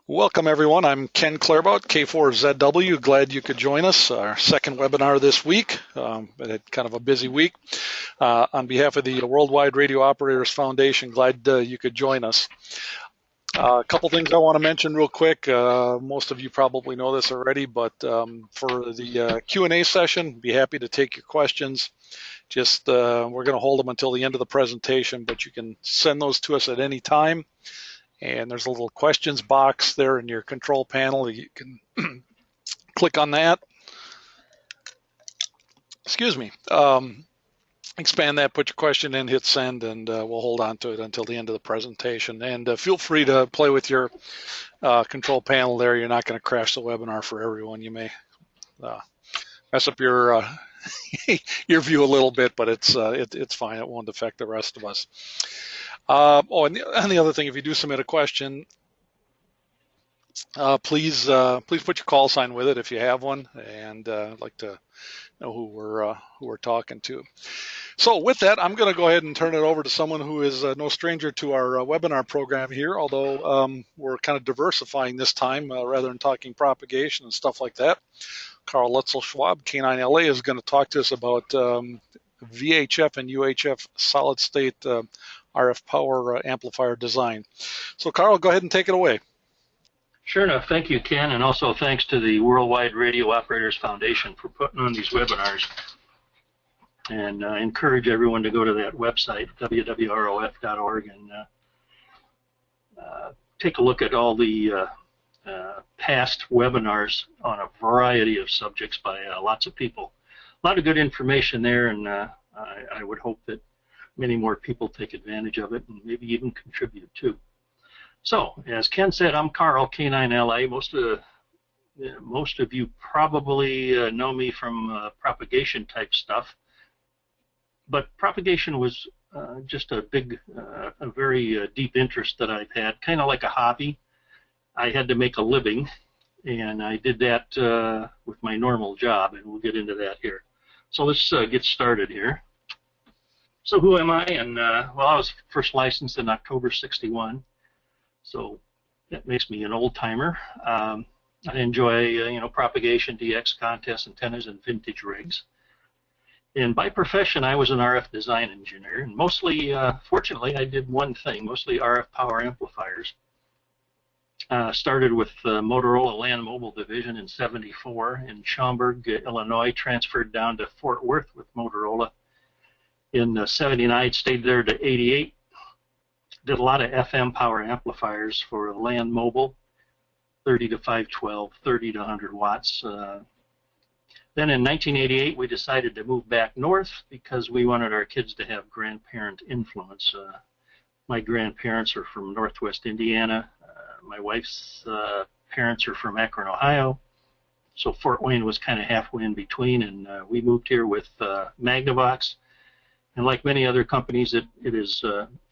Welcome everyone, I'm Ken Clairbout, K4ZW, glad you could join us. Our second webinar this week, but had kind of a busy week. On behalf of the Worldwide Radio Operators Foundation, glad you could join us. A couple things I want to mention real quick. Most of you probably know this already, but for the Q&A session, be happy to take your questions. Just we're going to hold them until the end of the presentation, but you can send those to us at any time. And there's a little questions box there in your control panel. You can click on that. Excuse me. Expand that, put your question in, hit send, and we'll hold on to it until the end of the presentation. And feel free to play with your control panel there. You're not going to crash the webinar for everyone. You may mess up your your view a little bit, but it's fine. It won't affect the rest of us. And the other thing, if you do submit a question, please put your call sign with it if you have one, and I'd like to know who we're talking to. So with that, I'm going to go ahead and turn it over to someone who is no stranger to our webinar program here, although we're kind of diversifying this time rather than talking propagation and stuff like that. Carl Lutzel-Schwab, K9LA, is going to talk to us about VHF and UHF solid-state RF power amplifier design. So Carl, go ahead and take it away. Sure enough. Thank you, Ken, and also thanks to the Worldwide Radio Operators Foundation for putting on these webinars. And I encourage everyone to go to that website, WWROF.org, and take a look at all the past webinars on a variety of subjects by lots of people. A lot of good information there, and I would hope that many more people take advantage of it and maybe even contribute too. So, as Ken said, I'm Carl, K9LA. Most of you probably know me from propagation type stuff, but propagation was just a very deep interest that I've had, kind of like a hobby. I had to make a living, and I did that with my normal job, and we'll get into that here. So let's get started here. So who am I? And well, I was first licensed in October '61, so that makes me an old timer. I enjoy propagation, DX contests, antennas, and vintage rigs. And by profession, I was an RF design engineer, and mostly, fortunately, I did one thing, mostly RF power amplifiers. Started with Motorola Land Mobile Division in '74 in Schaumburg, Illinois, transferred down to Fort Worth with Motorola. In '79, stayed there to '88. Did a lot of FM power amplifiers for Land Mobile, 30 to 512, 30 to 100 watts. Then in 1988, we decided to move back north because we wanted our kids to have grandparent influence. My grandparents are from Northwest Indiana. My wife's parents are from Akron, Ohio. So Fort Wayne was kind of halfway in between, and we moved here with Magnavox. And like many other companies, it has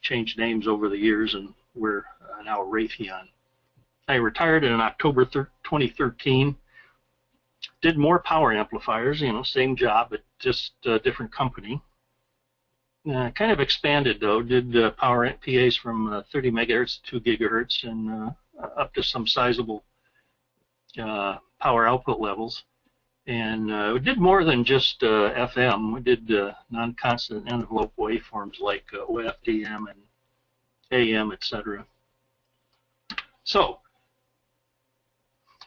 changed names over the years, and we're now Raytheon. I retired in October 2013. Did more power amplifiers, same job, but just a different company. Kind of expanded, though. Did power PAs from 30 megahertz to 2 gigahertz and up to some sizable power output levels. And we did more than just FM. We did non-constant envelope waveforms like OFDM and AM, etc. So,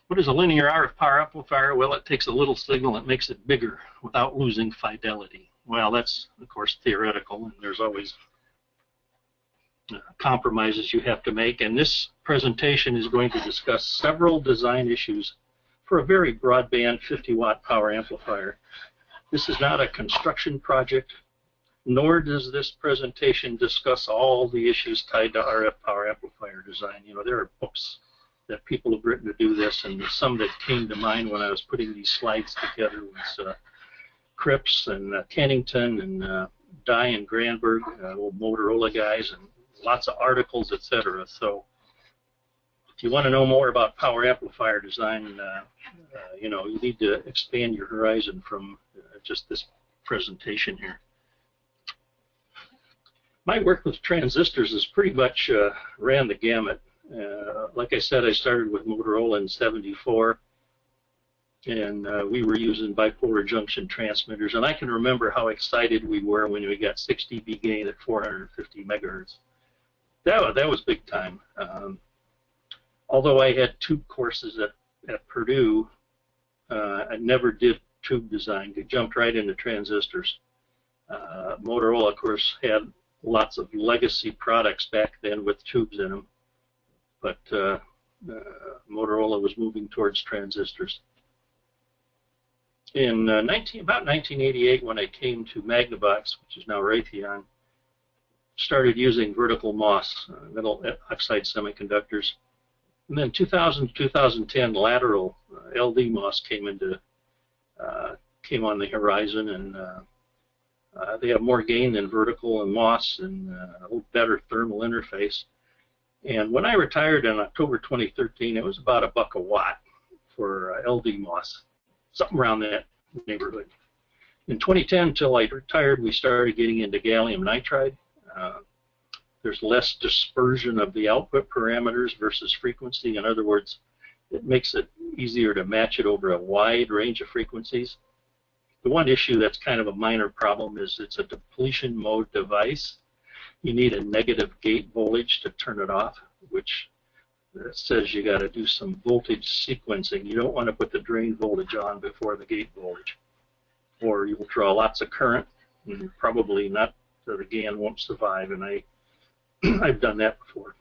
what is a linear RF power amplifier? Well, it takes a little signal and makes it bigger without losing fidelity. Well, that's, of course, theoretical, and there's always compromises you have to make. And this presentation is going to discuss several design issues for a very broadband 50-watt power amplifier. This is not a construction project, nor does this presentation discuss all the issues tied to RF power amplifier design. There are books that people have written to do this, and some that came to mind when I was putting these slides together was Cripps and Kennington and Dye and Granberg, old Motorola guys, and lots of articles, etc. So if you want to know more about power amplifier design, you need to expand your horizon from just this presentation here. My work with transistors has pretty much ran the gamut. Like I said, I started with Motorola in '74, and we were using bipolar junction transmitters. And I can remember how excited we were when we got 6 dB gain at 450 megahertz. That was big time. Although I had tube courses at Purdue, I never did tube design. I jumped right into transistors. Motorola, of course, had lots of legacy products back then with tubes in them, but Motorola was moving towards transistors. In about 1988, when I came to Magnavox, which is now Raytheon, started using vertical MOS, metal oxide semiconductors. And then 2000 to 2010, lateral LD MOS came on the horizon, and they have more gain than vertical and MOS, and a little better thermal interface. And when I retired in October 2013, it was about $1 a watt for LD MOS, something around that neighborhood. In 2010, until I retired, we started getting into gallium nitride. There's less dispersion of the output parameters versus frequency. In other words, it makes it easier to match it over a wide range of frequencies. The one issue that's kind of a minor problem is it's a depletion mode device. You need a negative gate voltage to turn it off, which says you got to do some voltage sequencing. You don't want to put the drain voltage on before the gate voltage, or you will draw lots of current, and probably not, the GaN won't survive, and I've done that before.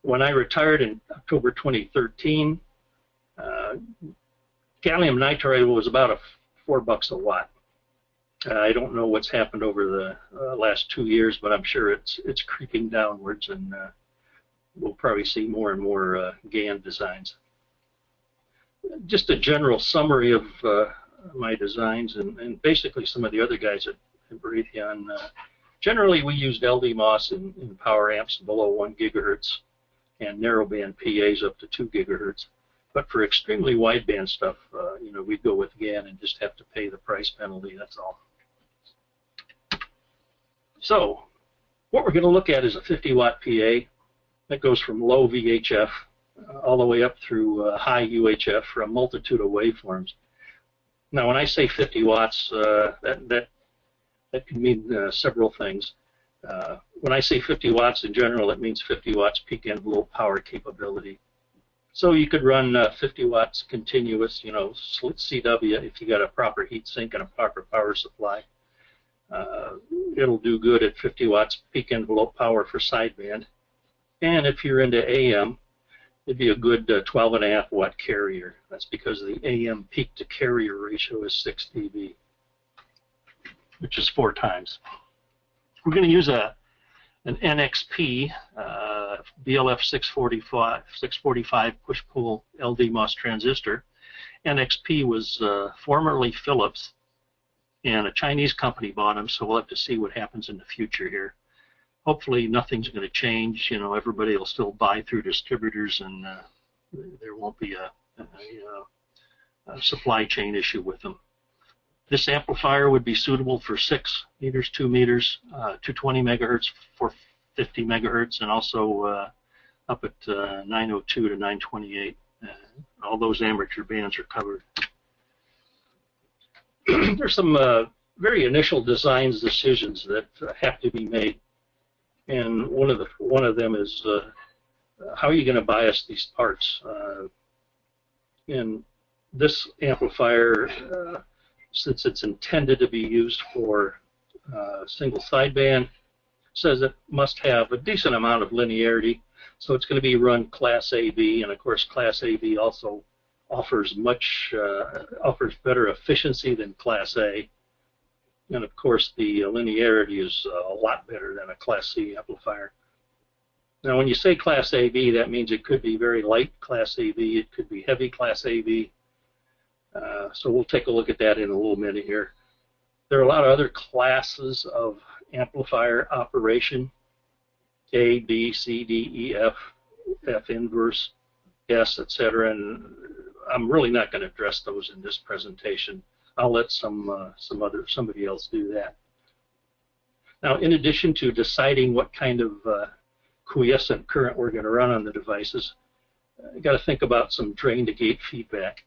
When I retired in October 2013, gallium nitride was about $4 a watt. I don't know what's happened over the last 2 years, but I'm sure it's creeping downwards, and we'll probably see more and more GaN designs. Just a general summary of my designs, and basically some of the other guys at Raytheon. Generally, we used LD MOS in power amps below 1 gigahertz and narrowband PAs up to 2 gigahertz. But for extremely wideband stuff, you know, we'd go with GaN and just have to pay the price penalty. That's all. So, what we're going to look at is a 50-watt PA that goes from low VHF all the way up through high UHF for a multitude of waveforms. Now, when I say 50 watts, that can mean several things. When I say 50 watts in general, it means 50 watts peak envelope power capability. So you could run 50 watts continuous, you know, CW if you got a proper heat sink and a proper power supply. It'll do good at 50 watts peak envelope power for sideband. And if you're into AM, it'd be a good 12.5 watt carrier. That's because the AM peak to carrier ratio is 6 dB, which is 4 times. We're going to use an NXP BLF 645 push-pull LD MOS transistor. NXP was formerly Philips, and a Chinese company bought them, so we'll have to see what happens in the future here. Hopefully nothing's going to change. You know, everybody will still buy through distributors, and there won't be a supply chain issue with them. This amplifier would be suitable for 6 meters, 2 meters, 220 megahertz for 50 megahertz, and also up at 902 to 928. All those amateur bands are covered. There's some very initial design decisions that have to be made, and one of them is how are you going to bias these parts? And this amplifier, since it's intended to be used for single sideband, says it must have a decent amount of linearity, so it's going to be run Class AB, and of course Class AB also offers better efficiency than Class A, and of course the linearity is a lot better than a Class C amplifier. Now when you say Class AB, that means it could be very light Class AB, it could be heavy Class AB. So we'll take a look at that in a little minute here. There are a lot of other classes of amplifier operation: A, B, C, D, E, F, F inverse, S, etc. And I'm really not going to address those in this presentation. I'll let somebody else do that. Now, in addition to deciding what kind of quiescent current we're going to run on the devices, you got to think about some drain to gate feedback.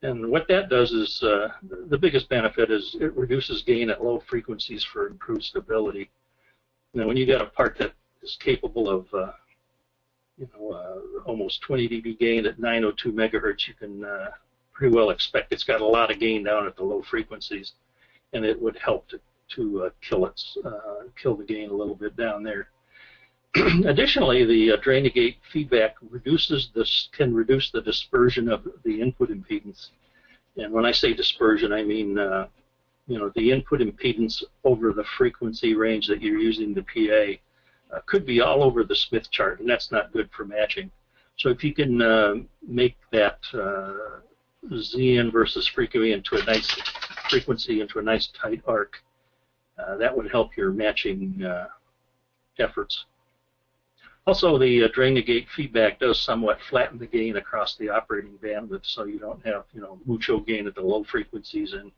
And what that does is, the biggest benefit is it reduces gain at low frequencies for improved stability. Now, when you got a part that is capable of almost 20 dB gain at 902 megahertz, you can pretty well expect it's got a lot of gain down at the low frequencies, and it would help to kill the gain a little bit down there. Additionally, the drain to gate feedback can reduce the dispersion of the input impedance. And when I say dispersion, I mean the input impedance over the frequency range that you're using the PA could be all over the Smith chart, and that's not good for matching. So if you can make that Z inversus frequency into a nice tight arc, that would help your matching efforts. Also, the drain to gate feedback does somewhat flatten the gain across the operating bandwidth, so you don't have mucho gain at the low frequencies and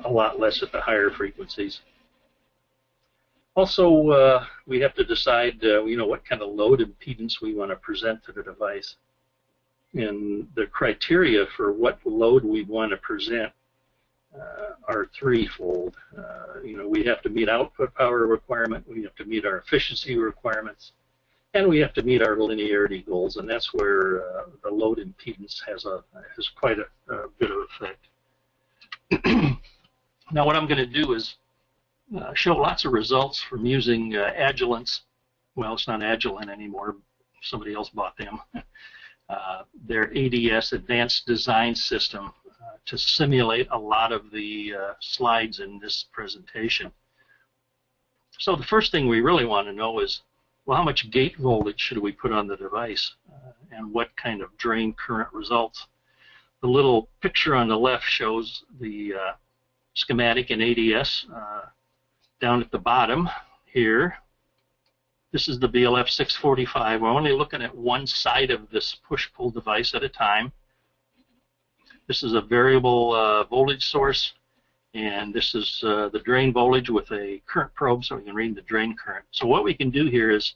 a lot less at the higher frequencies. Also, we have to decide what kind of load impedance we want to present to the device. And the criteria for what load we want to present are threefold. We have to meet output power requirement, we have to meet our efficiency requirements, and we have to meet our linearity goals, and that's where the load impedance has quite a bit of effect. Now, what I'm going to do is show lots of results from using Agilent's. Well, it's not Agilent anymore. Somebody else bought them. Their ADS, Advanced Design System, to simulate a lot of the slides in this presentation. So the first thing we really want to know is, well, how much gate voltage should we put on the device, and what kind of drain current results? The little picture on the left shows the schematic and ADS down at the bottom here. This is the BLF 645. We're only looking at one side of this push-pull device at a time. This is a variable voltage source, and this is the drain voltage with a current probe, so we can read the drain current. So what we can do here is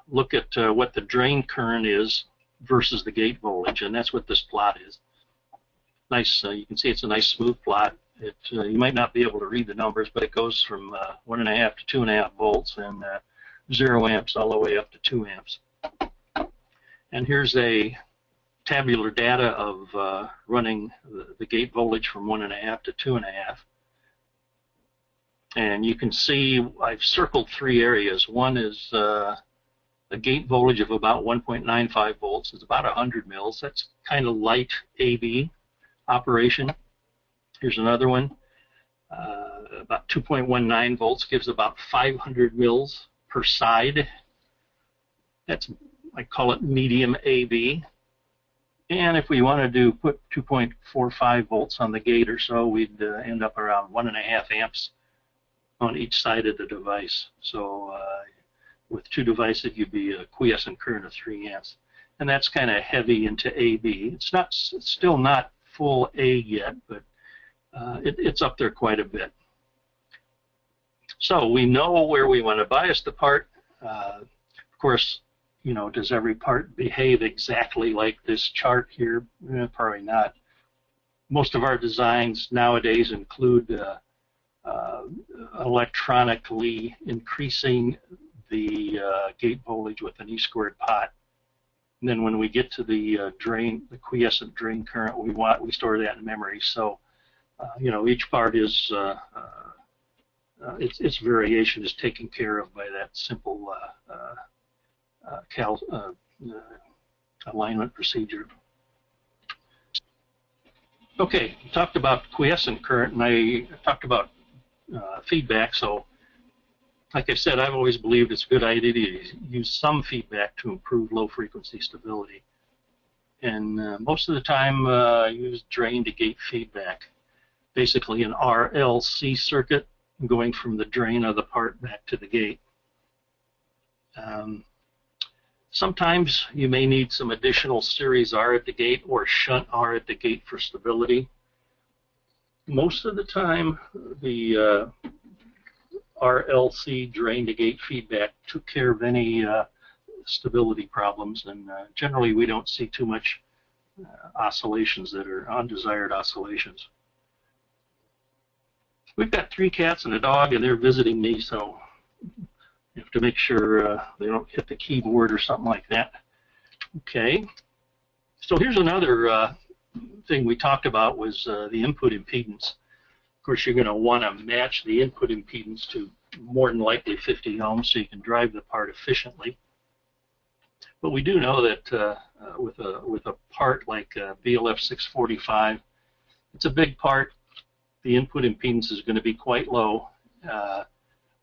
look at what the drain current is versus the gate voltage, and that's what this plot is. Nice, you can see it's a nice smooth plot. You might not be able to read the numbers, but it goes from 1.5 to 2.5 volts and 0 amps all the way up to 2 amps. And here's a tabular data of running the gate voltage from 1.5 to 2.5. And you can see I've circled three areas. One is a gate voltage of about 1.95 volts. It's about 100 mils. That's kind of light AB operation. Here's another one. About 2.19 volts gives about 500 mils per side. That's, I call it medium AB. And if we wanted to put 2.45 volts on the gate or so, we'd end up around 1.5 amps on each side of the device. So with two devices, you'd be a quiescent current of 3 amps. And that's kind of heavy into AB. It's still not full A yet, but it's up there quite a bit. So we know where we want to bias the part. Of course, does every part behave exactly like this chart here? Probably not. Most of our designs nowadays include electronically increasing the gate voltage with an E-squared pot. And then when we get to the the quiescent drain current we store that in memory. So, each part is its variation is taken care of by that simple alignment procedure. Okay, we talked about quiescent current, and I talked about feedback. So, like I said, I've always believed it's a good idea to use some feedback to improve low-frequency stability. And most of the time, I use drain to gate feedback, basically an RLC circuit going from the drain of the part back to the gate. Sometimes you may need some additional series R at the gate or shunt R at the gate for stability. Most of the time, the RLC drain to gate feedback took care of any stability problems, and generally we don't see too much oscillations that are undesired oscillations. We've got 3 cats and a dog, and they're visiting me, so you have to make sure they don't hit the keyboard or something like that. Okay, so here's another thing we talked about was the input impedance. Of course, you're going to want to match the input impedance to more than likely 50 ohms so you can drive the part efficiently. But we do know that with a part like BLF 645, it's a big part. The input impedance is going to be quite low.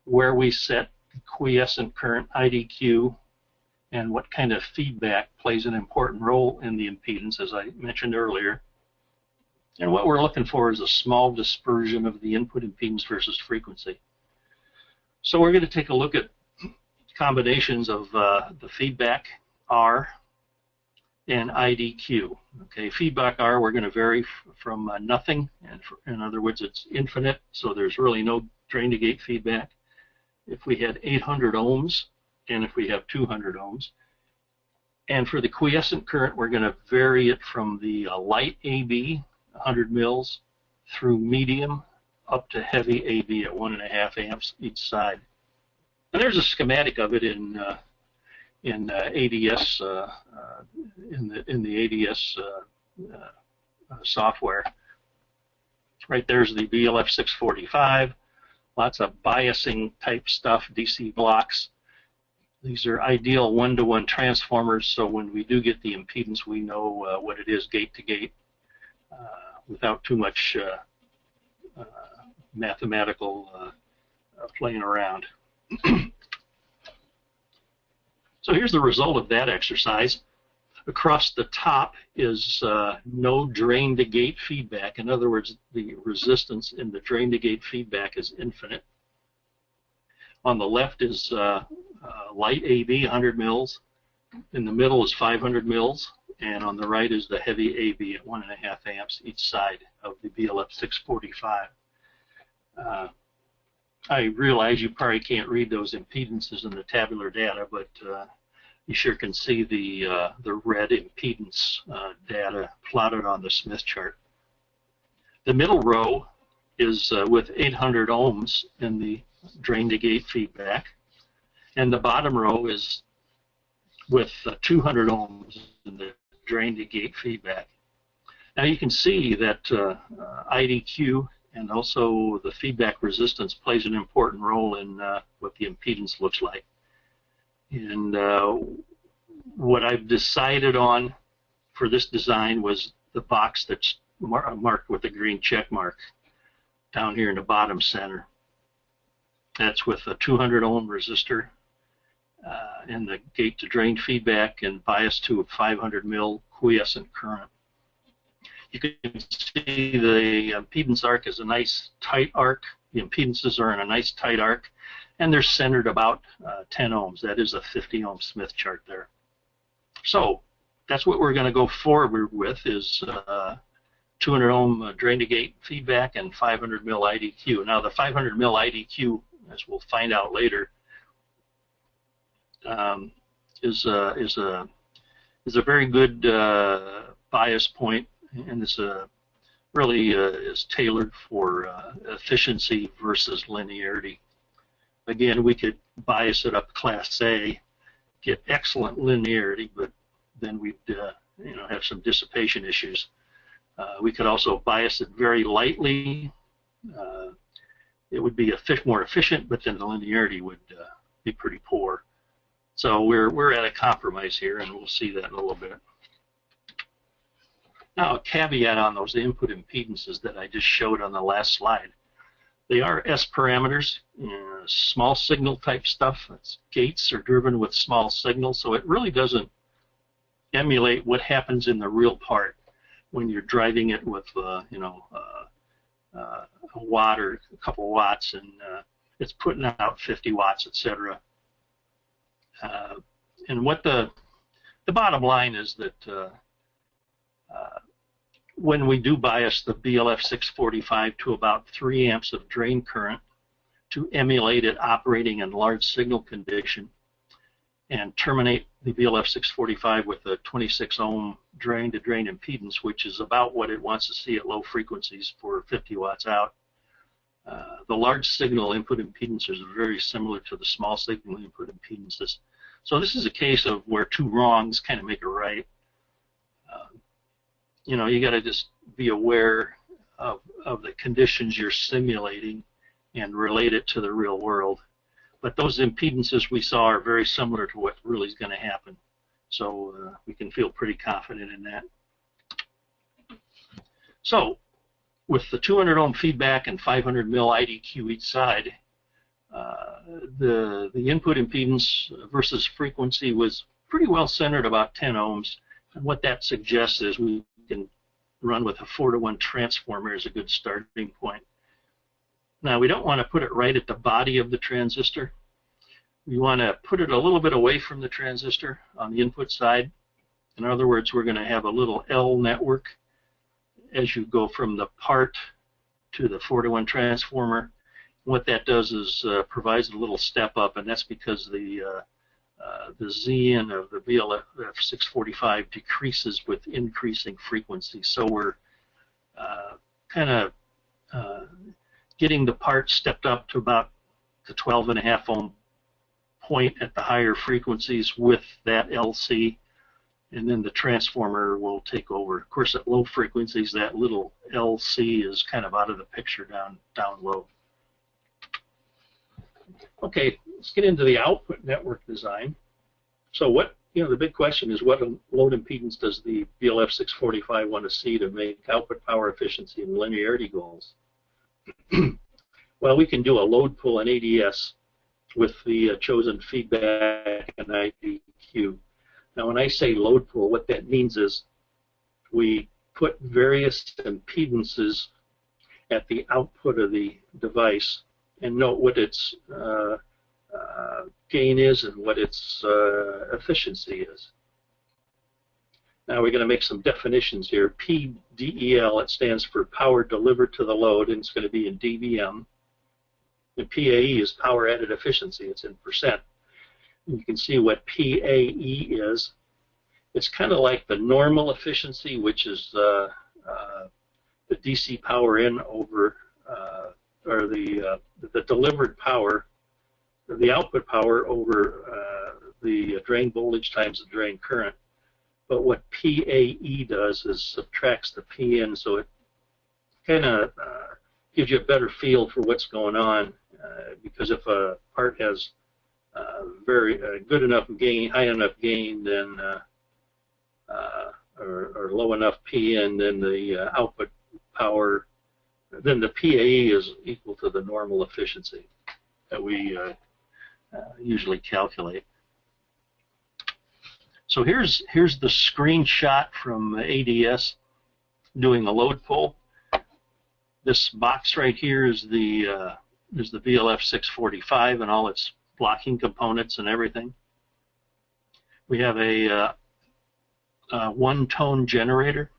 Where we set quiescent current IDQ and what kind of feedback plays an important role in the impedance, as I mentioned earlier. And what we're looking for is a small dispersion of the input impedance versus frequency. So we're going to take a look at combinations of the feedback R and IDQ. Okay, feedback R, we're going to vary from nothing, and in other words, it's infinite, so there's really no drain to gate feedback. If we had 800 ohms, and if we have 200 ohms. And for the quiescent current, we're going to vary it from the light AB, 100 mils, through medium up to heavy AB at 1.5 amps each side. And there's a schematic of it in ADS in the ADS software. Right there's the BLF 645. Lots of biasing type stuff, DC blocks. These are ideal one-to-one transformers, so when we do get the impedance, we know what it is gate to gate without too much mathematical playing around. So here's the result of that exercise. Across the top is no drain to gate feedback. In other words, the resistance in the drain to gate feedback is infinite. On the left is light AB, 100 mils. In the middle is 500 mils. And on the right is the heavy AB at 1.5 amps each side of the BLF 645. I realize you probably can't read those impedances in the tabular data, but you sure can see the red impedance data plotted on the Smith chart. The middle row is with 800 ohms in the drain to gate feedback, and the bottom row is with 200 ohms in the drain to gate feedback. Now you can see that IDQ and also the feedback resistance plays an important role in what the impedance looks like. And what I've decided on for this design was the box that's marked with a green check mark down here in the bottom center. That's with a 200 ohm resistor and the gate to drain feedback and bias to a 500 mil quiescent current. You can see the impedance arc is a nice tight arc. The impedances are in a nice tight arc, and they're centered about 10 ohms. That is a 50 ohm Smith chart there. So that's what we're going to go forward with is 200 ohm drain to gate feedback and 500 mil IDQ. Now the 500 mil IDQ, as we'll find out later, is a very good bias point, and it's really is tailored for efficiency versus linearity. Again, we could bias it up Class A, get excellent linearity, but then we'd have some dissipation issues. We could also bias it very lightly. It would be more efficient, but then the linearity would be pretty poor. So we're at a compromise here, and we'll see that in a little bit. Now, a caveat on those input impedances that I just showed on the last slide. They are S parameters, small signal type stuff. Gates are driven with small signals, so it really doesn't emulate what happens in the real part when you're driving it with a watt or a couple watts, and it's putting out 50 watts, etc. And what the bottom line is that when we do bias the BLF 645 to about 3 amps of drain current to emulate it operating in large signal condition, and terminate the VLF645 with a 26 ohm drain-to-drain impedance, which is about what it wants to see at low frequencies for 50 watts out. The large signal input impedances are very similar to the small signal input impedances. So this is a case of where two wrongs kind of make a right. You know, you got to just be aware of the conditions you're simulating and relate it to the real world. But those impedances we saw are very similar to what really is going to happen. So we can feel pretty confident in that. So with the 200 ohm feedback and 500 mil IDQ each side, the input impedance versus frequency was pretty well centered, about 10 ohms. And what that suggests is we can run with a 4-to-1 transformer as a good starting point. Now, we don't want to put it right at the body of the transistor. We want to put it a little bit away from the transistor on the input side. In other words, we're going to have a little L network as you go from the part to the 4-to-1 transformer. What that does is provides a little step up, and that's because the Z-in of the VLF645 decreases with increasing frequency. So we're kind of getting the part stepped up to about the 12.5 ohm point at the higher frequencies with that LC, and then the transformer will take over. Of course, at low frequencies, that little LC is kind of out of the picture down low. Okay, let's get into the output network design. So what, the big question is, what load impedance does the VLF645 want to see to make output power efficiency and linearity goals? Well, we can do a load pull and ADS with the chosen feedback and IDQ. Now, when I say load pull, what that means is we put various impedances at the output of the device and note what its gain is and what its efficiency is. Now we're going to make some definitions here. PDEL, it stands for power delivered to the load, and it's going to be in dBm. And PAE is power added efficiency, it's in percent. And you can see what PAE is. It's kind of like the normal efficiency, which is the DC power in over, or the delivered power, or the output power over the drain voltage times the drain current. But what PAE does is subtracts the P in, so it kind of gives you a better feel for what's going on. Because if a part has very good enough gain, high enough gain, then or low enough P in, then the output power, then the PAE is equal to the normal efficiency that we usually calculate. So here's the screenshot from ADS doing a load pull. This box right here is the VLF645 and all its blocking components and everything. We have a one-tone generator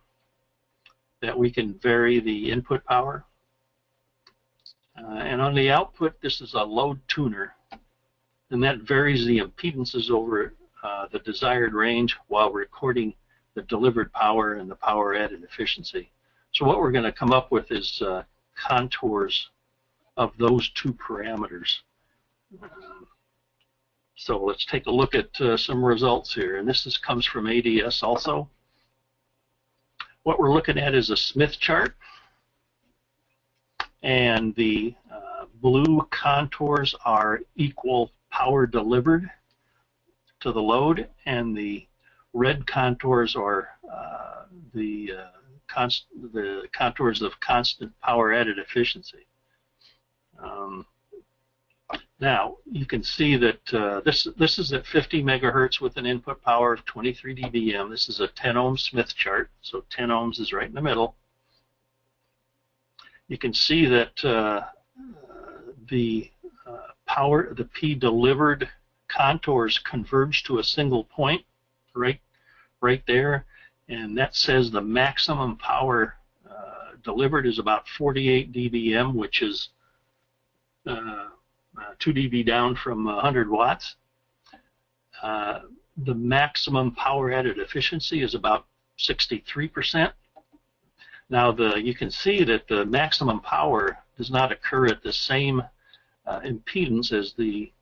that we can vary the input power. And on the output, this is a load tuner, and that varies the impedances over the desired range while recording the delivered power and the power added efficiency. So what we're going to come up with is contours of those two parameters. So let's take a look at some results here, and this comes from ADS also. What we're looking at is a Smith chart, and the blue contours are equal power delivered to the load, and the red contours are the contours of constant power added efficiency. Now you can see that this is at 50 megahertz with an input power of 23 dBm. This is a 10 ohm Smith chart, so 10 ohms is right in the middle. You can see that the P delivered contours converge to a single point right there, and that says the maximum power delivered is about 48 dBm, which is 2 dB down from 100 watts. The maximum power added efficiency is about 63%. Now you can see that the maximum power does not occur at the same impedance as the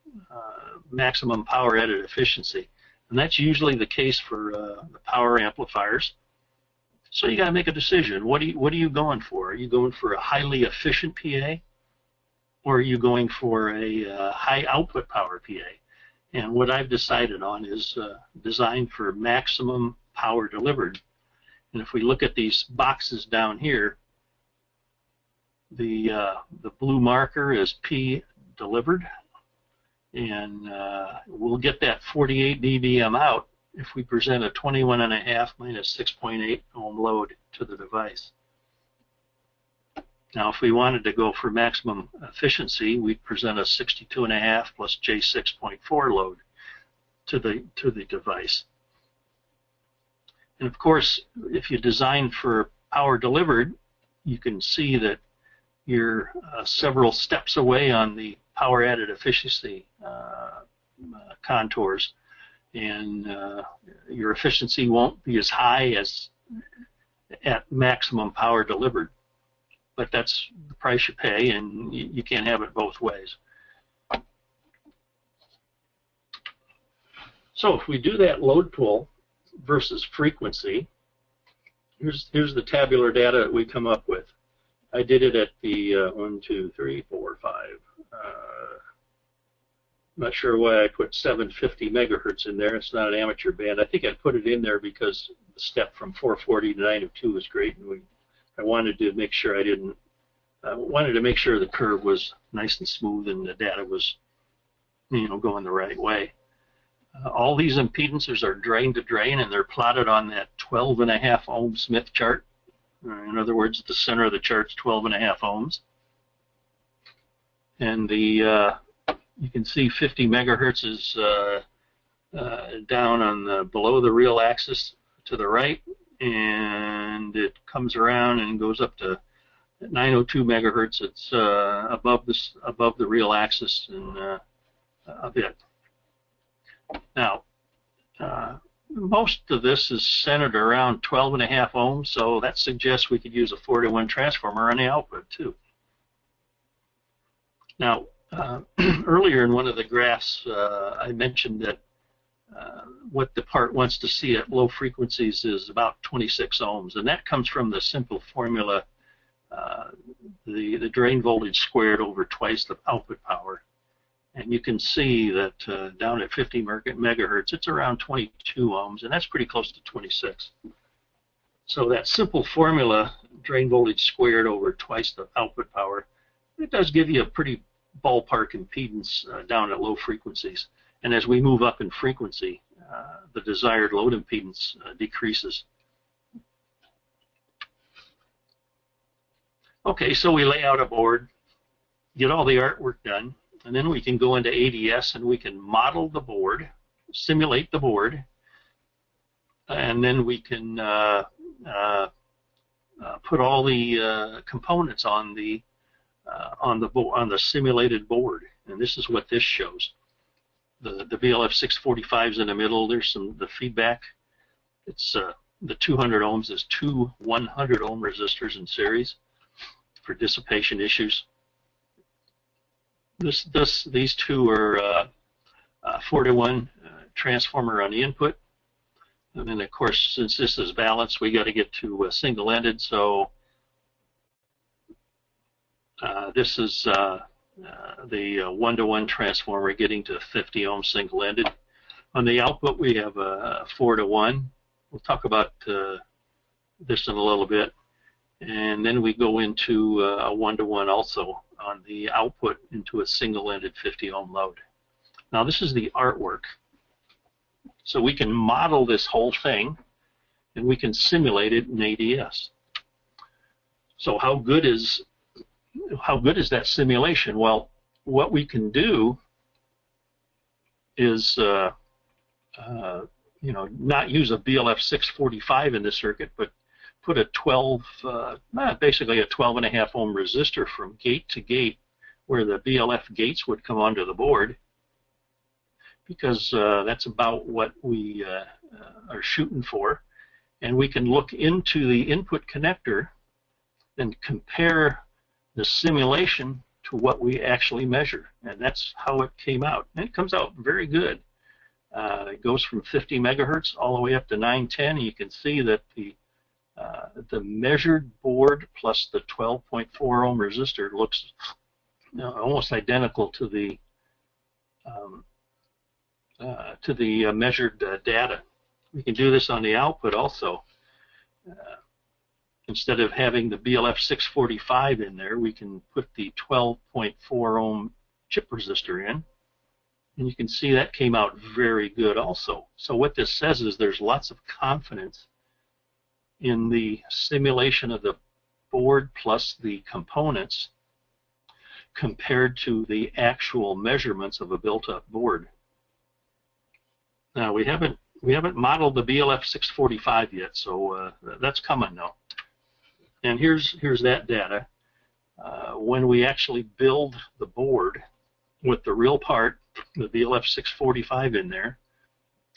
maximum power added efficiency. And that's usually the case for the power amplifiers. So you got to make a decision. What are you going for? Are you going for a highly efficient PA, or are you going for a high output power PA? And what I've decided on is designed for maximum power delivered. And if we look at these boxes down here, the blue marker is P delivered, and we'll get that 48 dBm out if we present a 21.5 minus 6.8 ohm load to the device. Now, if we wanted to go for maximum efficiency, we'd present a 62.5 plus J6.4 load to the device. And of course, if you design for power delivered, you can see that you're several steps away on the power added efficiency contours, and your efficiency won't be as high as at maximum power delivered. But that's the price you pay, and you can't have it both ways. So if we do that load pull versus frequency, here's the tabular data that we come up with. I did it at the 1, 2, 3, 4, 5. I'm not sure why I put 750 megahertz in there. It's not an amateur band. I think I put it in there because the step from 440 to 902 was great, and I wanted to make sure wanted to make sure the curve was nice and smooth and the data was, going the right way. All these impedances are drain to drain, and they're plotted on that 12.5 ohm Smith chart. In other words, the center of the chart's 12.5 ohms. And you can see 50 megahertz is down on below the real axis to the right, and it comes around and goes up to 902 megahertz. It's above the real axis and a bit. Now, most of this is centered around 12.5 ohms, so that suggests we could use a 4-to-1 transformer on the output too. Now, earlier in one of the graphs, I mentioned that what the part wants to see at low frequencies is about 26 ohms, and that comes from the simple formula, the drain voltage squared over twice the output power. And you can see that down at 50 megahertz, it's around 22 ohms, and that's pretty close to 26. So that simple formula, drain voltage squared over twice the output power, it does give you a pretty ballpark impedance down at low frequencies. And as we move up in frequency, the desired load impedance decreases. Okay, so we lay out a board, get all the artwork done, and then we can go into ADS and we can model the board, simulate the board, and then we can put all the components on the simulated board. And this is what this shows. The VLF 645 is in the middle. There's the feedback. It's the 200 ohms is two 100 ohm resistors in series for dissipation issues. These two are 4-to-1 transformer on the input, and then of course, since this is balanced, we got to get to single-ended. So this is the 1-to-1 transformer getting to 50 ohm single-ended. On the output, we have a 4-to-1. We'll talk about this in a little bit. And then we go into a 1-to-1 also on the output into a single-ended 50 ohm load. Now this is the artwork. So we can model this whole thing and we can simulate it in ADS. So how good is that simulation? Well, what we can do is not use a VLF 645 in the circuit, but put a basically a 12.5 ohm resistor from gate to gate where the BLF gates would come onto the board, because that's about what we are shooting for. And we can look into the input connector and compare the simulation to what we actually measure. And that's how it came out. And it comes out very good. It goes from 50 megahertz all the way up to 910. You can see that the measured board plus the 12.4 ohm resistor looks almost identical to the measured data. We can do this on the output also. Instead of having the BLF 645 in there, we can put the 12.4 ohm chip resistor in, and you can see that came out very good also. So what this says is there's lots of confidence in the simulation of the board plus the components compared to the actual measurements of a built-up board. Now we haven't modeled the BLF 645 yet, so that's coming now. And here's that data. When we actually build the board with the real part, the BLF 645 in there,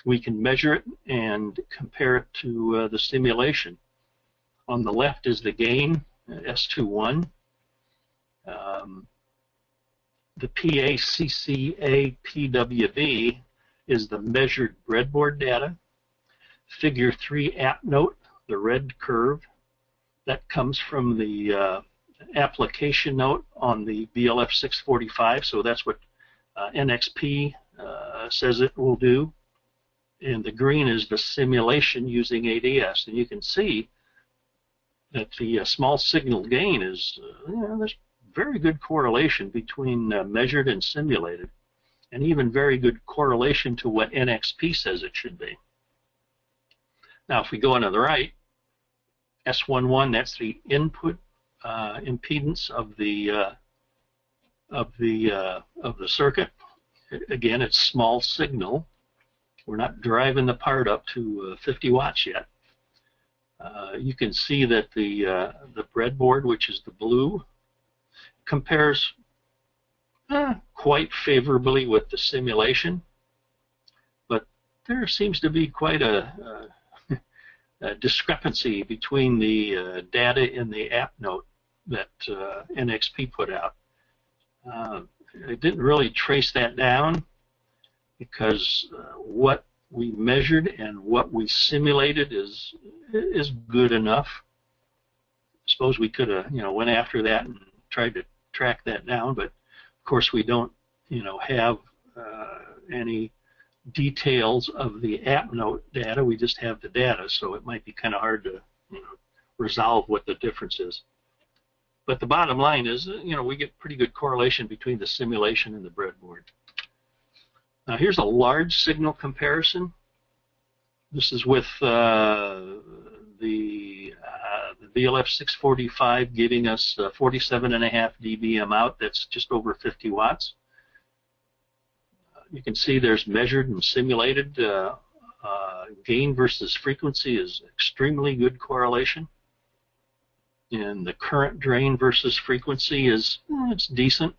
we can measure it and compare it to the simulation. On the left is the gain, S21. The PA, PWB is the measured breadboard data. Figure 3 app note, the red curve, that comes from the application note on the BLF 645, so that's what NXP says it will do. And the green is the simulation using ADS. And you can see that the small signal gain is, there's very good correlation between measured and simulated, and even very good correlation to what NXP says it should be. Now, if we go on to the right, S11, that's the input impedance of the circuit. Again, it's small signal. We're not driving the part up to 50 watts yet. You can see that the breadboard, which is the blue, compares quite favorably with the simulation, but there seems to be quite a discrepancy between the data in the app note that NXP put out. I didn't really trace that down because what we measured and what we simulated is good enough. I suppose we could have, went after that and tried to track that down, but of course we don't, have any details of the app note data. We just have the data, so it might be kind of hard to resolve what the difference is. But the bottom line is, we get pretty good correlation between the simulation and the breadboard. Now here's a large signal comparison. This is with the BLF 645 giving us 47.5 dBm out. That's just over 50 watts. You can see there's measured and simulated gain versus frequency is extremely good correlation. And the current drain versus frequency is it's decent.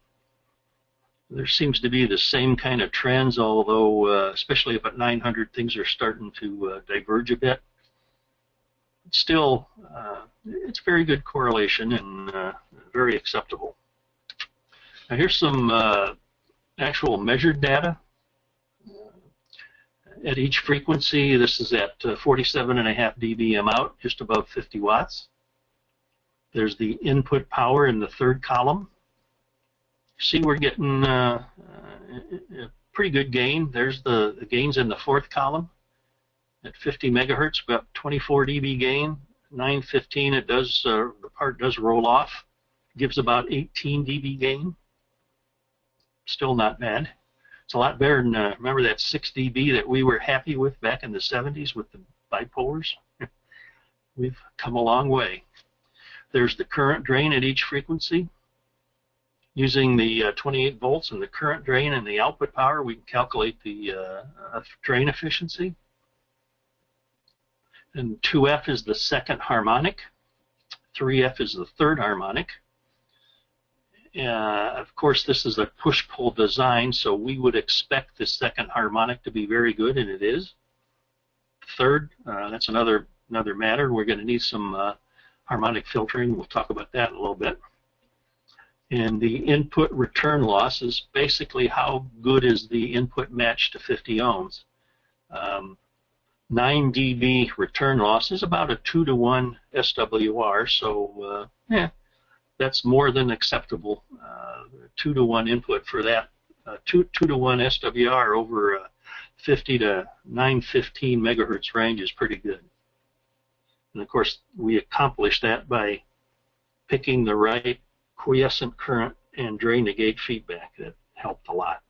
There seems to be the same kind of trends, although especially up at 900 things are starting to diverge a bit. Still, it's very good correlation and very acceptable. Now here's some actual measured data. At each frequency, this is at 47.5 dBm out, just above 50 watts. There's the input power in the third column. See, we're getting a pretty good gain. There's the gains in the fourth column. At 50 megahertz, we got 24 dB gain. 915, it does the part does roll off. Gives about 18 dB gain. Still not bad. It's a lot better than remember that 6 dB that we were happy with back in the 70s with the bipolars. We've come a long way. There's the current drain at each frequency. Using the 28 volts and the current drain and the output power, we can calculate the drain efficiency. And 2F is the second harmonic. 3F is the third harmonic. Of course, this is a push-pull design, so we would expect the second harmonic to be very good, and it is. Third, that's another matter. We're going to need some harmonic filtering. We'll talk about that in a little bit. And the input return loss is basically how good is the input match to 50 ohms. 9 dB return loss is about a 2-to-1 SWR, so yeah, that's more than acceptable. 2-to-1 input for that, 2-to-1 SWR over 50 to 915 megahertz range is pretty good. And of course, we accomplish that by picking the right quiescent current and drain to gate feedback. That helped a lot.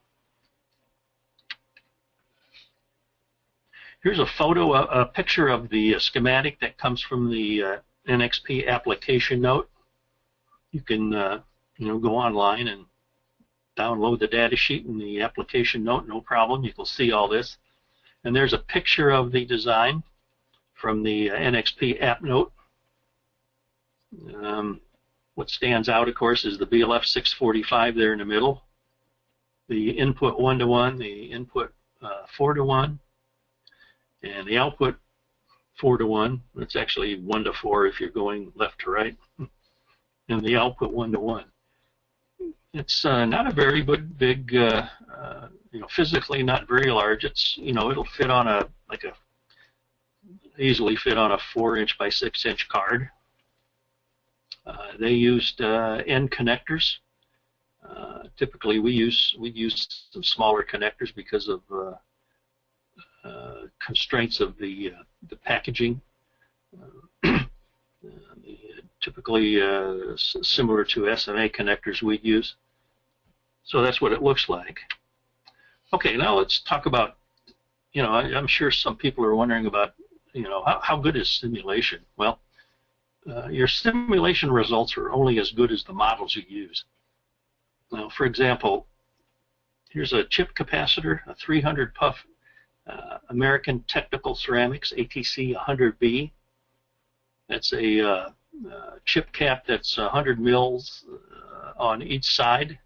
Here's a picture of the schematic that comes from the NXP application note. You can go online and download the data sheet and the application note, no problem. You can see all this. And there's a picture of the design from the NXP app note. What stands out, of course, is the BLF 645 there in the middle. The input 1-to-1, the input 4-to-1, and the output 4-to-1. It's actually 1-to-4 if you're going left to right. And the output 1-to-1. It's not a very big, physically not very large. It's, it'll fit on easily fit on a 4-inch by 6-inch card. They used end connectors. Typically, we use some smaller connectors because of constraints of the packaging. Typically similar to SMA connectors we'd use. So that's what it looks like. Okay, now let's talk about, I'm sure some people are wondering about, how good is simulation? Well, your simulation results are only as good as the models you use. Now, for example, here's a chip capacitor, a 300 puff American Technical Ceramics ATC 100B. That's a chip cap that's 100 mils on each side.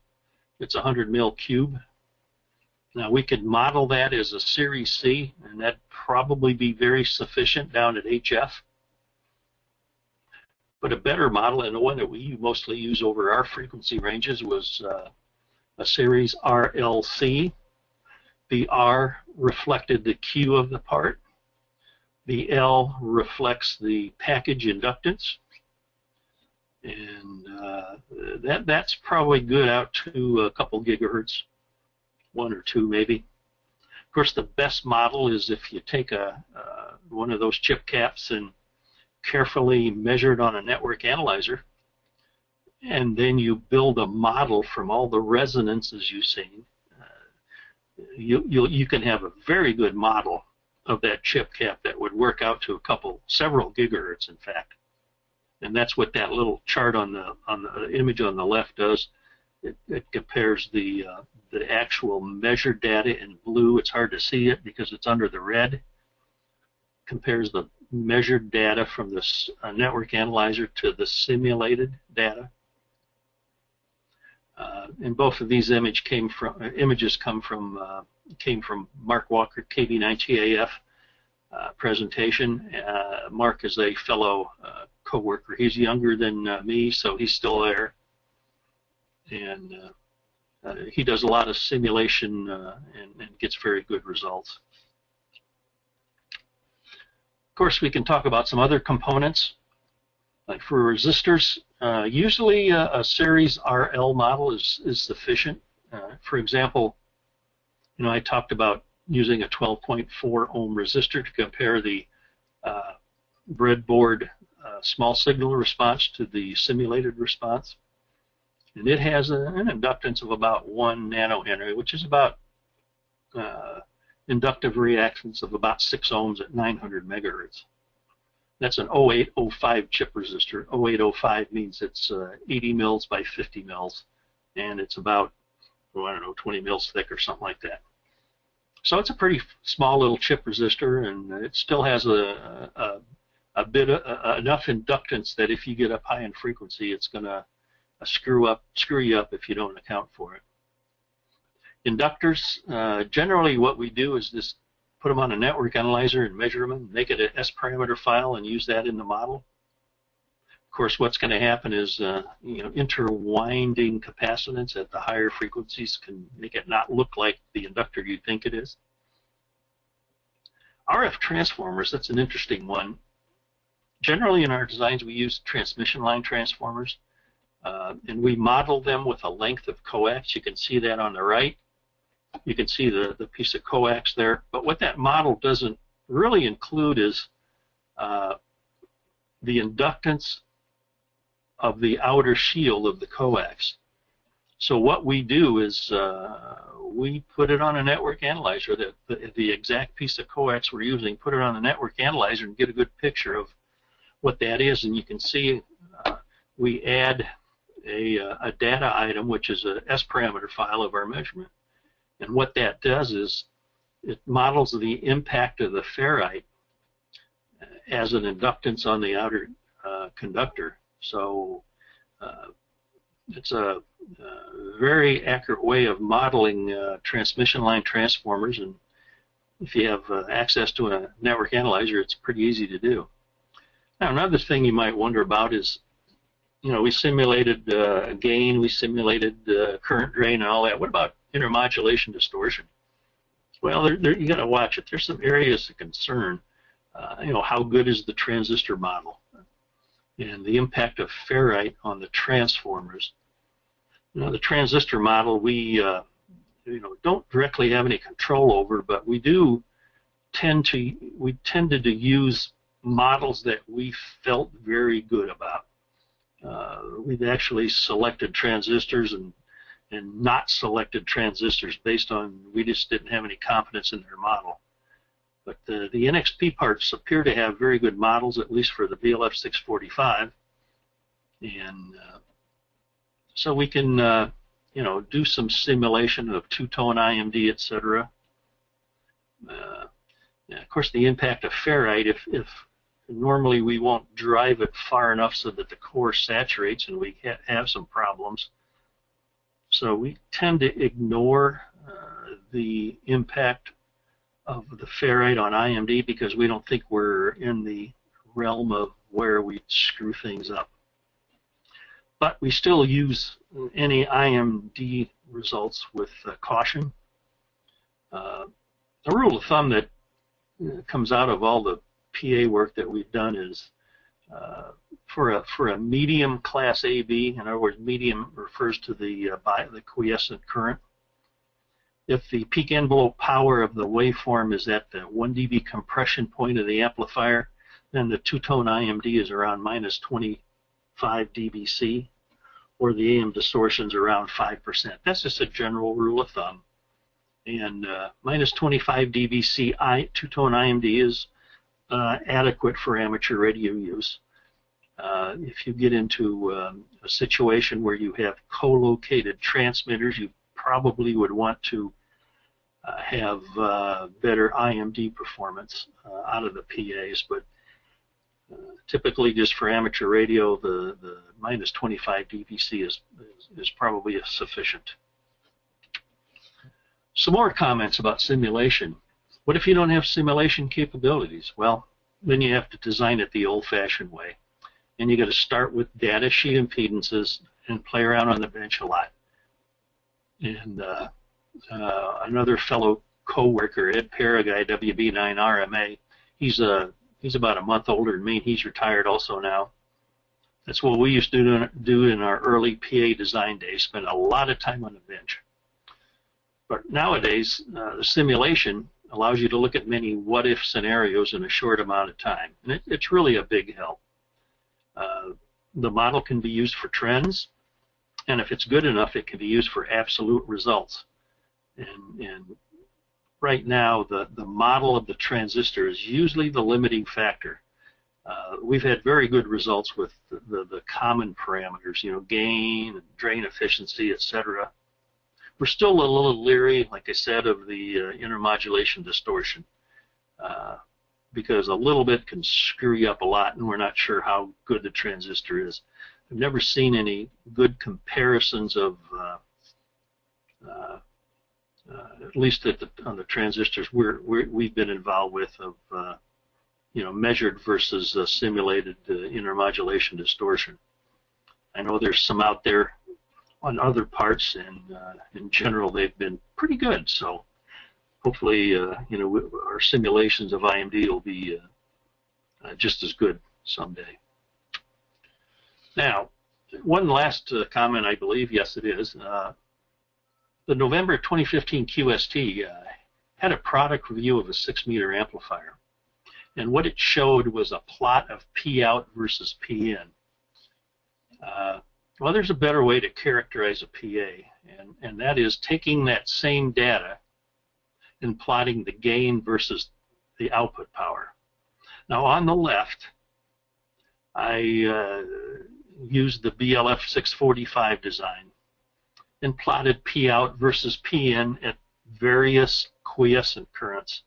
It's a 100 mil cube. Now we could model that as a Series C, and that'd probably be very sufficient down at HF. But a better model, and the one that we mostly use over our frequency ranges, was a Series RLC. The R reflected the Q of the part. The L reflects the package inductance. And that's probably good out to a couple gigahertz, 1 or 2 maybe. Of course, the best model is if you take one of those chip caps and carefully measure it on a network analyzer, and then you build a model from all the resonances you've seen. You can have a very good model of that chip cap that would work out to several gigahertz, in fact. And that's what that little chart on the image on the left does. It compares the actual measured data in blue. It's hard to see it because it's under the red. Compares the measured data from this network analyzer to the simulated data. And both of these images came from Mark Walker KB9TAF presentation. Mark is a fellow co-worker. He's younger than me, so he's still there, and he does a lot of simulation and gets very good results. Of course, we can talk about some other components. Like for resistors, usually a Series RL model is sufficient. For example, I talked about using a 12.4 ohm resistor to compare the breadboard small signal response to the simulated response. And it has an inductance of about 1 nanohenry, which is about inductive reactance of about 6 ohms at 900 megahertz. That's an 0805 chip resistor. 0805 means it's 80 mils by 50 mils, and it's about, 20 mils thick or something like that. So it's a pretty small little chip resistor, and it still has enough inductance that if you get up high in frequency, it's going to screw you up if you don't account for it. Inductors, generally what we do is just put them on a network analyzer and measure them, make it an S parameter file and use that in the model. Of course, what's going to happen is interwinding capacitance at the higher frequencies can make it not look like the inductor you think it is. RF transformers, that's an interesting one. Generally in our designs we use transmission line transformers, and we model them with a length of coax. You can see that on the right. You can see the piece of coax there, but what that model doesn't really include is the inductance of the outer shield of the coax. So what we do is we put it on a network analyzer, the exact piece of coax we're using, put it on the network analyzer and get a good picture of what that is. And you can see we add a data item, which is a S parameter file of our measurement. And what that does is it models the impact of the ferrite as an inductance on the outer conductor. So it's a very accurate way of modeling transmission line transformers, and if you have access to a network analyzer, it's pretty easy to do. Now, another thing you might wonder about is, we simulated gain, we simulated current drain and all that. What about intermodulation distortion? Well, you got to watch it. There's some areas of concern. How good is the transistor model? And the impact of ferrite on the transformers. The transistor model we don't directly have any control over, but we tended to use models that we felt very good about. We've actually selected transistors and not selected transistors based on we just didn't have any confidence in their model. But the NXP parts appear to have very good models, at least for the VLF 645, and so we can do some simulation of two-tone IMD, etc. Of course, the impact of ferrite, if normally we won't drive it far enough so that the core saturates and we have some problems. So we tend to ignore the impact of the ferrite on IMD because we don't think we're in the realm of where we screw things up. But we still use any IMD results with caution. A rule of thumb that comes out of all the PA work that we've done is for a medium class AB, in other words, medium refers to the quiescent current. If the peak envelope power of the waveform is at the 1 dB compression point of the amplifier, then the two-tone IMD is around minus 25 dBc, or the AM distortion is around 5%. That's just a general rule of thumb. And minus 25 dBc two-tone IMD is adequate for amateur radio use. If you get into a situation where you have co-located transmitters, you probably would want to have better IMD performance out of the PAs, but typically just for amateur radio, the minus 25 dBc is probably sufficient. Some more comments about simulation. What if you don't have simulation capabilities? Well, then you have to design it the old-fashioned way. And you got to start with data sheet impedances and play around on the bench a lot. And another fellow co-worker, Ed Paraguay, WB9RMA, he's about a month older than me. He's retired also now. That's what we used to do in our early PA design days, spend a lot of time on the bench. But nowadays, the simulation allows you to look at many what-if scenarios in a short amount of time. And it's really a big help. The model can be used for trends, and if it's good enough, it can be used for absolute results. And right now, the model of the transistor is usually the limiting factor. We've had very good results with the common parameters, gain, and drain efficiency, etc. We're still a little leery, like I said, of the intermodulation distortion because a little bit can screw you up a lot, and we're not sure how good the transistor is. I've never seen any good comparisons of, at least on the transistors we've been involved with, of measured versus simulated intermodulation distortion. I know there's some out there on other parts, and in general they've been pretty good. So hopefully, our simulations of IMD will be just as good someday. Now, one last comment, I believe. Yes, it is. The November 2015 QST had a product review of a 6-meter amplifier, and what it showed was a plot of P out versus P in. Well, there's a better way to characterize a PA, and that is taking that same data and plotting the gain versus the output power. Now, on the left, I used the BLF 645 design and plotted P out versus P in at various quiescent currents.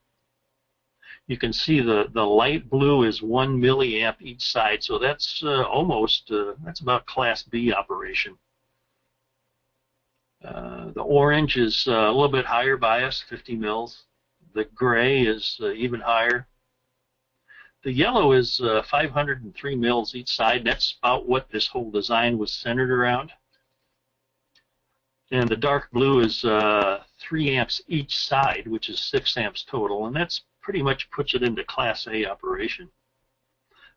You can see the light blue is 1 milliamp each side, so that's that's about Class B operation. The orange is a little bit higher bias, 50 mils. The gray is even higher. The yellow is 503 mils each side. That's about what this whole design was centered around. And the dark blue is 3 amps each side, which is 6 amps total, and that's pretty much puts it into Class A operation.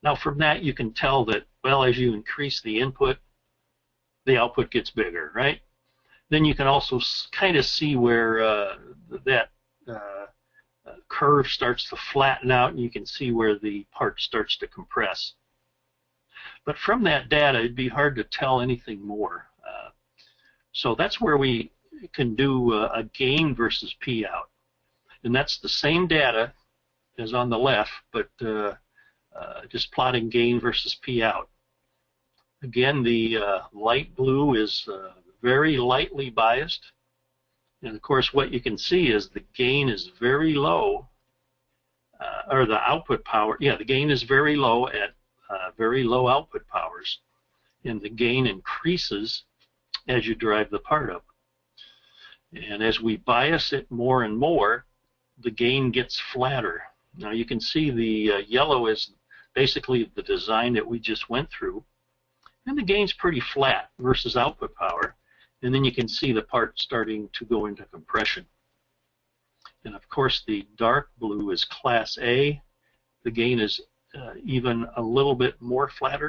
Now, from that you can tell that, well, as you increase the input, the output gets bigger, right? Then you can also kind of see where that curve starts to flatten out, and you can see where the part starts to compress. But from that data, it'd be hard to tell anything more. So that's where we can do a gain versus P out. And that's the same data as on the left, but just plotting gain versus P out. Again, the light blue is very lightly biased. And of course, what you can see is the gain is very low, or the output power, yeah, the gain is very low at very low output powers. And the gain increases as you drive the part up. And as we bias it more and more, the gain gets flatter. Now you can see the yellow is basically the design that we just went through, and the gain's pretty flat versus output power, and then you can see the part starting to go into compression. And of course the dark blue is Class A. The gain is even a little bit more flat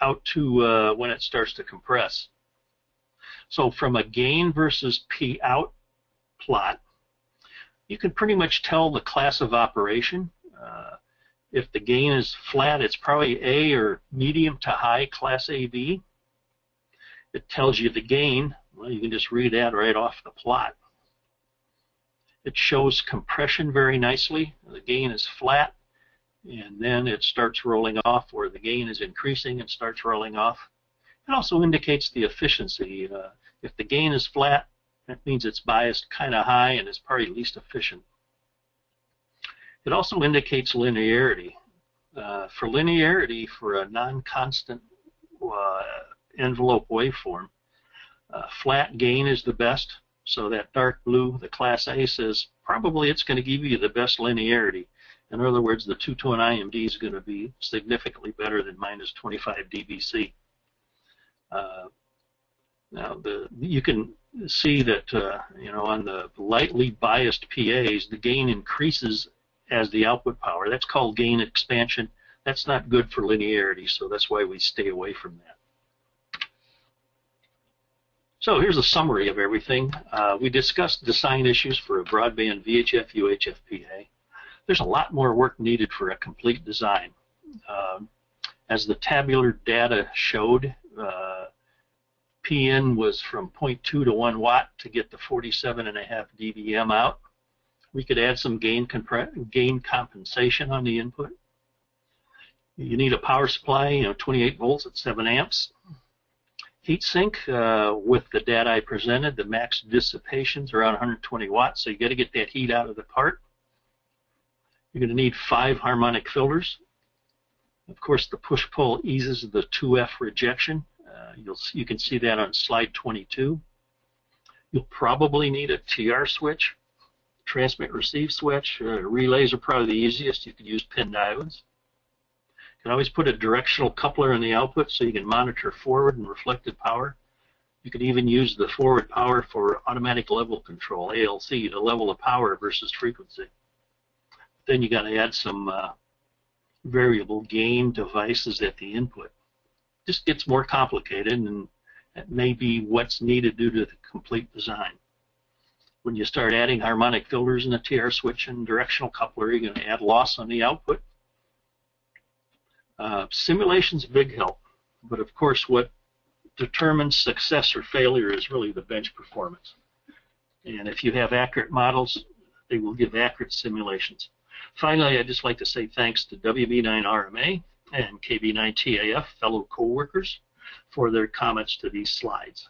out to when it starts to compress. So from a gain versus P out plot, you can pretty much tell the class of operation. If the gain is flat, it's probably A or medium to high Class AB. It tells you the gain. Well, you can just read that right off the plot. It shows compression very nicely. The gain is flat, and then it starts rolling off, or the gain is increasing and starts rolling off. It also indicates the efficiency. If the gain is flat, that means it's biased kind of high and it's probably least efficient. It also indicates linearity. For linearity, for a non-constant envelope waveform, flat gain is the best. So that dark blue, the Class A, says probably it's going to give you the best linearity. In other words, the two-tone IMD is going to be significantly better than minus 25 dBc. Now, you can see that on the lightly biased PAs, the gain increases as the output power. That's called gain expansion. That's not good for linearity, so that's why we stay away from that. So here's a summary of everything. We discussed design issues for a broadband VHF-UHF PA. There's a lot more work needed for a complete design. As the tabular data showed, PN was from 0.2 to 1 watt to get the 47.5 dBm out. We could add some gain compensation on the input. You need a power supply, 28 volts at 7 amps. Heatsink, with the data I presented, the max dissipation's around 120 watts, so you got to get that heat out of the part. You're going to need 5 harmonic filters. Of course, the push-pull eases the 2F rejection. You can see that on slide 22. You'll probably need a TR switch, transmit-receive switch. Relays are probably the easiest. You could use pin diodes. You can always put a directional coupler in the output so you can monitor forward and reflected power. You could even use the forward power for automatic level control, ALC, to level the power versus frequency. Then you got to add some variable gain devices at the input. Just gets more complicated, and that may be what's needed due to the complete design. When you start adding harmonic filters in the TR switch and directional coupler, you're going to add loss on the output. Simulation's a big help, but of course what determines success or failure is really the bench performance. And if you have accurate models, they will give accurate simulations. Finally, I'd just like to say thanks to WB9RMA and KB9TAF, fellow co-workers, for their comments to these slides.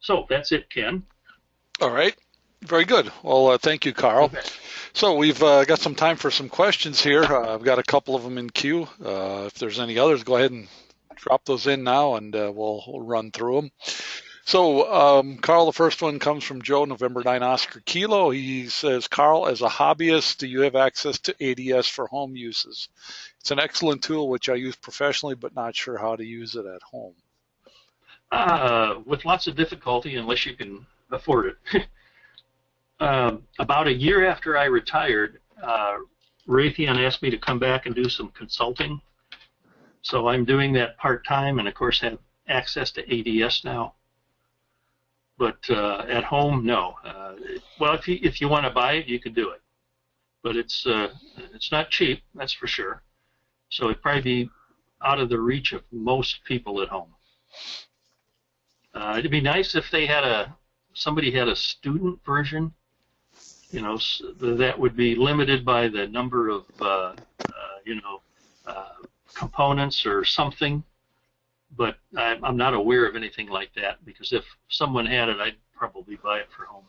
So that's it, Ken. All right. Very good. Well, thank you, Carl. Okay. So we've got some time for some questions here. I've got a couple of them in queue. If there's any others, go ahead and drop those in now, and we'll run through them. So, Carl, the first one comes from Joe, November 9 Oscar Kilo. He says, Carl, as a hobbyist, do you have access to ADS for home uses? It's an excellent tool which I use professionally, but not sure how to use it at home. With lots of difficulty, unless you can afford it. About a year after I retired, Raytheon asked me to come back and do some consulting. So I'm doing that part-time, and of course have access to ADS now. But at home, no. Well, if you want to buy it, you can do it. But it's not cheap, that's for sure. So it'd probably be out of the reach of most people at home. It'd be nice if they had somebody had a student version. You know, that would be limited by the number of components or something. But I'm not aware of anything like that, because if someone had it, I'd probably buy it for home.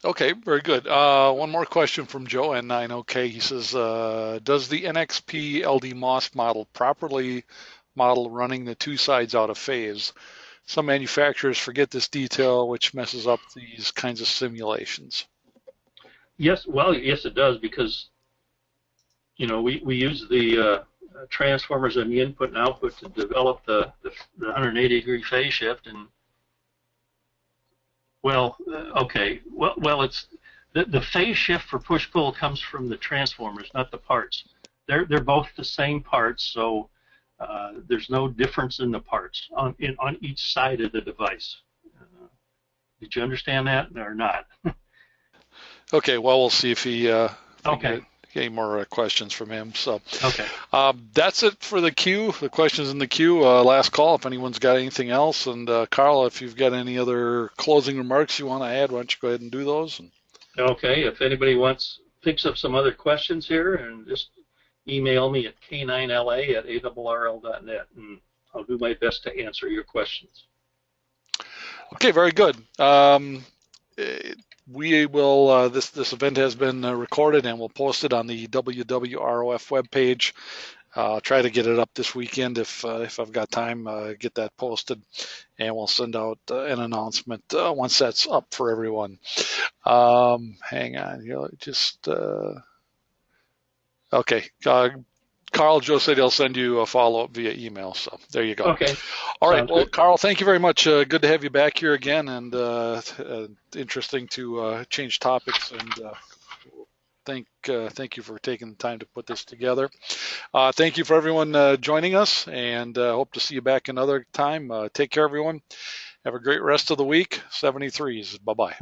Okay, very good. One more question from Joe, N9OK. He says, does the NXP LD MOS model properly model running the two sides out of phase? Some manufacturers forget this detail, which messes up these kinds of simulations. Yes, well, yes, it does, because we use the transformers and the input and output to develop the 180-degree phase shift, and it's the phase shift for push-pull comes from the transformers, not the parts. They're both the same parts, so there's no difference in the parts on each side of the device. Did you understand that or not? Okay, well, we'll see if he okay. Any more questions from him. So okay. That's it for the queue. The questions in the queue. Last call if anyone's got anything else. And Carl, if you've got any other closing remarks you want to add, why don't you go ahead and do those? Okay. If anybody picks up some other questions here, and just email me at k9la@awrl.net, and I'll do my best to answer your questions. Okay, very good. We will. This event has been recorded, and we'll post it on the WWROF webpage. I'll try to get it up this weekend if I've got time. Get that posted, and we'll send out an announcement once that's up for everyone. Hang on, just okay. Carl, Joe said he'll send you a follow-up via email, so there you go. Okay. All right. Sounds Well, good. Carl, thank you very much. Good to have you back here again, and interesting to change topics. And thank you for taking the time to put this together. Thank you for everyone joining us, and hope to see you back another time. Take care, everyone. Have a great rest of the week. 73s. Bye-bye.